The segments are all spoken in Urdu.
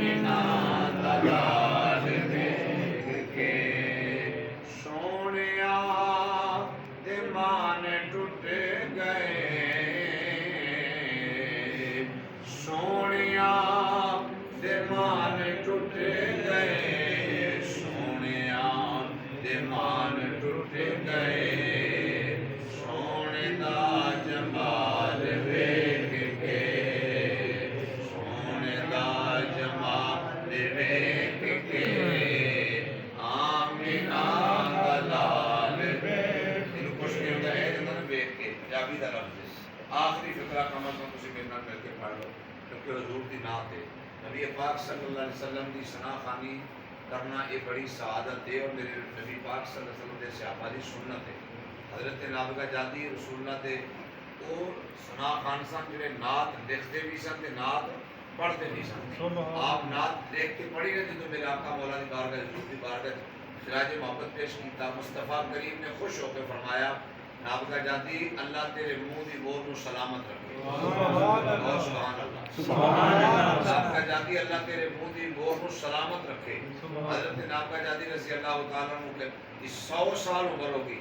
آمینہ دا لال ویکھ کے سونیا دے مان ٹوٹ گئے سونیا دے مان ٹوٹ گئے سونیا دے مان ٹوٹ گئے سونے دا جمال ویکھ کے سونے دا جمال ویکھ کے آمینہ دا لال اینو کچھ نہیں ہوتا ہے جنہوں نے ویکھ کے پنجابی دا لفظ ہے آخری فقرہ کم از کم تسی میرے نال مل کے پڑھ لو کیونکہ حضور دی نعت ہے نبی پاک صلی اللہ علیہ وسلم دی ثنا خوانی کرنا یہ بڑی سعادت ہے اور میرے نبی پاک صلی اللہ علیہ وسلم دے صحابہ دی سنت ہے حضرت نابغہ جادی رسول اللہ دے اور ثنا خان سن جڑے نعت لکھتے بھی سن تے نعت پڑھتے بھی سن آپ نعت لکھ کے پڑھی نے جدوں میرے آقا مولا دی بارگاہ حضور دی بارگاہ سراج محبت پیش کیتا مصطفیٰ کریم نے خوش ہو کے فرمایا نابغہ جادی اللہ تیرے منہ دی مور نو سلامت رکھے سبحان اللہ نابغہ جادی اللہ تیرے منہ دی مور نو سلامت رکھے حضرت نابغہ جادی رضی اللہ تعالیٰ عنہ کے 100 سال عمر ہوگی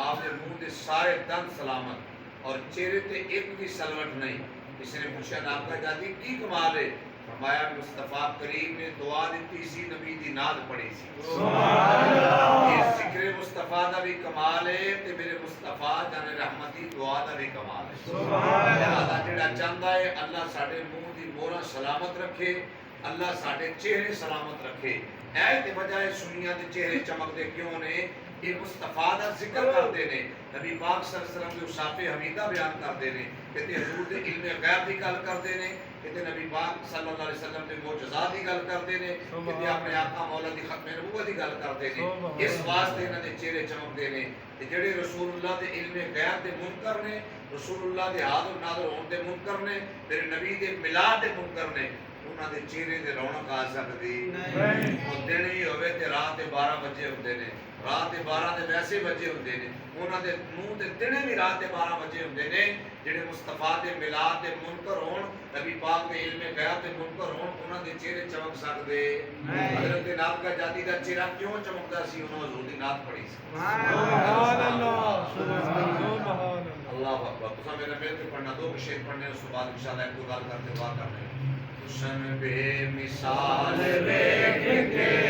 آپ نے منہ دے سارے دند سلامت اور چہرے تے ایک بھی سلوٹ نہیں کسی نے پوچھا نابغہ جادی کی کمال ہے فرمایا مصطفیٰ کریم نے دعا دیتی سی نبی دی نعت پڑھی سی یہ ذکر مصطفیٰ دا بھی کمال ہے تے میرے مصطفیٰ جان رحمتی دعا دا بھی کمال ہے لہذا جڑا چاہتا ہے اللہ ساڑھے منہ دی مورا سلامت رکھے اللہ ساڑھے چہرے سلامت رکھے اے تے بجائے سنیا دے چہرے چمک دے کیوں نے یہ مصطفیٰ دا ذکر کر دینے نبی پاک صلی اللہ علیہ وسلم کے صاف حمیدہ بیان کر دینے کہتے حضور دے علم غیب دی گل کر دینے کہتے نبی پاک صلی اللہ علیہ وسلم دے معجزات دی گل کر دینے کہتے اپنے آقا مولا دی ختم نبوت دی گل کر دینے اس واسطے انہاں دے چہرے چمک دینے کہ جڑے رسول اللہ دے علم غیب دے منکر نے رسول اللہ دے حاضر ناظر ہون دے منکر نے میرے نبی دے میلاد دے منکر نے انہاں دے چہرے دے رونق آ سکدی او دن ہی ہوے تے رات دے 12 بجے ہوندے نے رات دے 12 دے ویسے بجے ہوندے نے انہاں دے منہ تے دن بھی رات دے 12 بجے ہوندے نے جڑے مصطفیٰ دے میلاد دے منکر ہون نبی پاک دے علم غیب دے منکر ہون انہاں دے چہرے چمک سکدے حضرت نابغہ جادی دا چہرہ کیوں چمکدا سی انہاں حضور دی نعت پڑھی سی سبحان اللہ اللہ اکبر تساں میرے مل کے پڑھنا دو شعر پڑھنے اس کے بعد انشاءاللہ ایک دو گل کرتے دعا کرنے حسن بے مثال ویکھ کے